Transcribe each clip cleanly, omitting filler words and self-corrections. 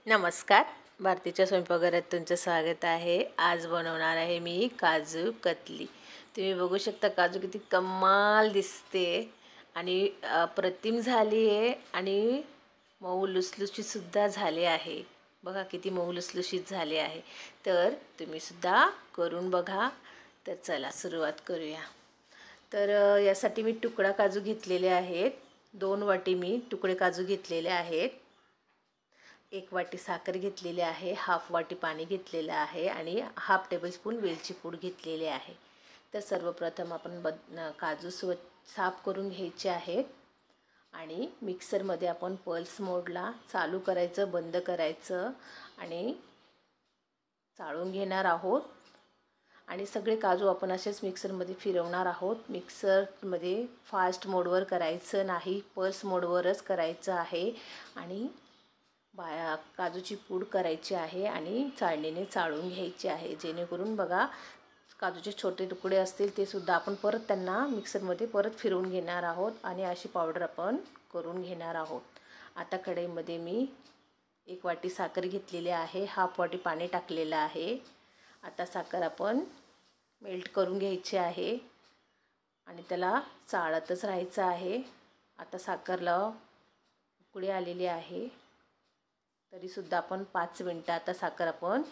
नमस्कार, भारतीच्या स्वयंपाकघरात तुमचं स्वागत आहे। आज बनवणार आहे मी काजू कतली। तुम्ही बघू शकता काजू किती कमाल दिसते आणि अप्रतिम झाली आहे आणि मऊ लुसलुशीत सुद्धा झाली आहे। बघा किती मऊ लुसलुशीत झाली आहे। तर तुम्ही सुद्धा करून बघा। तर चला सुरुवात करूया। तर यासाठी मी तुकडा काजू घेतलेले आहेत। 2 वाटी मी तुकडे काजू घेतलेले आहेत। 1 वाटी साखर घेतलेली आहे, हाफ वाटी पाणी घेतलेलं आहे आणि हाफ टेबलस्पून वेलची पूड घेतलेली आहे। तर सर्वप्रथम आपण काजू साफ करून घ्यायचे आहेत आणि मिक्सरमध्ये आपण पल्स मोडला चालू करायचं, बंद करायचं आणि चाळून घेणार आहोत। आणि सगळे काजू आपण असेच मिक्सरमध्ये फिरवणार आहोत। मिक्सरमध्ये फास्ट मोडवर करायचं नाही, पल्स मोडवरच करायचं आहे आणि काजूची पूड करायची आहे आणि चाळणीने चाळून घ्यायची आहे, जेणेकरून बघा काजूचे छोटे तुकडे असतील ते सुद्धा आपण परत त्यांना मिक्सरमध्ये परत फिरवून घेणार आहोत आणि अशी पावडर आपण करून घेणार आहोत। आता कढईमध्ये मी 1 वाटी साखर घेतलेली आहे, हाफ वाटी पाणी टाकलेलं आहे। आता साखर आपण मेल्ट करून घ्यायची आहे आणि त्याला चाळतच राहायचं आहे। आता साखरला उकळी आलेली आहे, तरी सुद्धा आपण 5 मिनिटं आता साखर आपण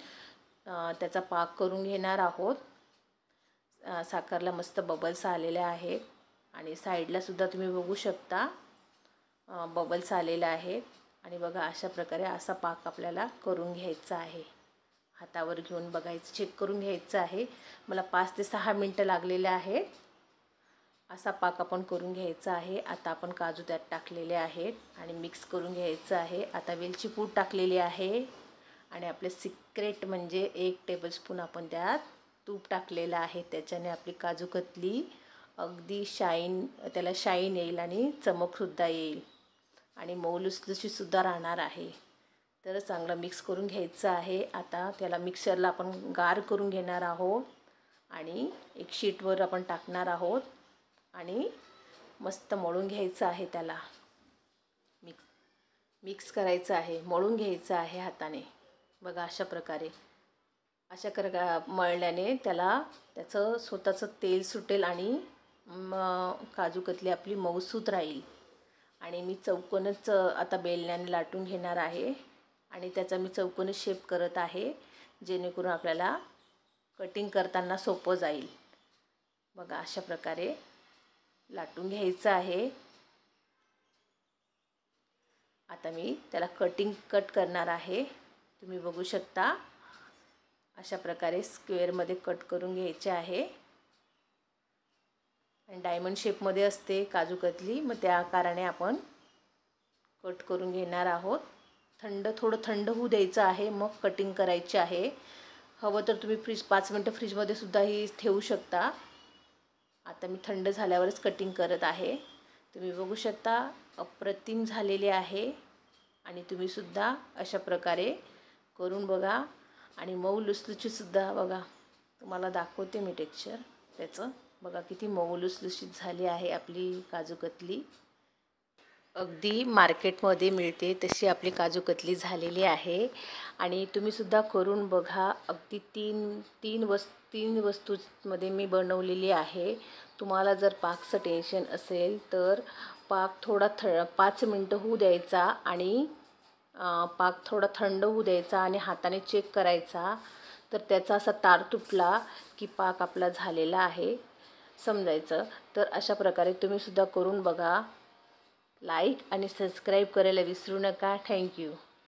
त्याचा पाक करून घेणार आहोत। साखरला मस्त बबल्स आलेले आहेत आणि साईडला सुद्धा तुम्ही बघू शकता बबल्स आलेले आहेत आणि बघा अशा प्रकारे असा पाक आपल्याला करून घ्यायचा आहे। हातावर घेऊन बघायचं, चेक करून घ्यायचं आहे। मला 5 ते 6 मिनिटं लागलेले आहेत। असा पाक आपण करून घ्यायचा आहे। आता आपण काजू त्यात टाकलेले आहेत आणि मिक्स करून घ्यायचं आहे। आता वेलची पूड टाकलेली आहे आणि आपले सिक्रेट म्हणजे 1 टेबलस्पून आपण त्यात तूप टाकलेलं आहे। त्याच्याने आपली काजू कतली अगदी त्याला शाईन येईल आणि चमकसुद्धा येईल आणि मऊ लुसलुशीत सुद्धा राहणार आहे। तर चांगलं मिक्स करून घ्यायचं आहे। आता त्याला मिक्सरला आपण गार करून घेणार आहोत आणि एक शीटवर आपण टाकणार आहोत आणि मस्त मळून घ्यायचं आहे। त्याला मिक्स करायचं आहे, मळून घ्यायचं आहे हाताने। बघा अशा प्रकारे मळल्याने त्याचं स्वतःचं तेल सुटेल आणि काजू कतली आपली मऊसूत राहील। आणि मी चौकोनच आता बेलण्याने लाटून घेणार आहे आणि त्याचा मी चौकोनी शेप करत आहे, जेणेकरून आपल्याला कटिंग करताना सोपं जाईल। बघा अशा प्रकारे लाटून घ्यायचं आहे। आता मी त्याला कट करणार आहे। तुम्ही बघू शकता अशा प्रकारे स्क्वेअरमध्ये कट करून घ्यायचे आहे आणि डायमंड शेपमध्ये असते काजू कतली, मग त्या कारणाने आपण कट करून घेणार आहोत। थोडं थंड होऊ द्यायचं आहे, मग कटिंग करायची आहे। हवं तर तुम्ही 5 मिनिटं फ्रीजमध्ये सुद्धा ही ठेवू शकता। आता मी थंड झाल्यावरच कटिंग करत आहे। तुम्ही बघू शकता अप्रतिम झालेले आहे आणि तुम्ही सुद्धा अशा प्रकारे करून बघा आणि मऊ लुसलुशीत सुद्धा बघा, तुम्हाला दाखवते मी टेक्स्चर त्याचं। बघा किती मऊ लुसलुशीत झाली आहे आपली काजू कतली, अगदी मार्केटमध्ये मिळते तशी आपली काजू कतली झालेली आहे। आणि तुम्ही सुद्धा करून बघा। अगदी तीन वस्तूंमध्ये मी बनवलेली आहे। तुम्हाला जर पाकचं टेन्शन असेल तर पाक थोडा 5 मिनिटं होऊ द्यायचा आणि पाक थोडा थंड होऊ द्यायचा आणि हाताने चेक करायचा। तर त्याचा असा तार तुटला की पाक आपला झालेला आहे समजायचं। तर अशा प्रकारे तुम्ही सुद्धा करून बघा। लाईक आणि सबस्क्राईब करायला विसरू नका। थँक्यू।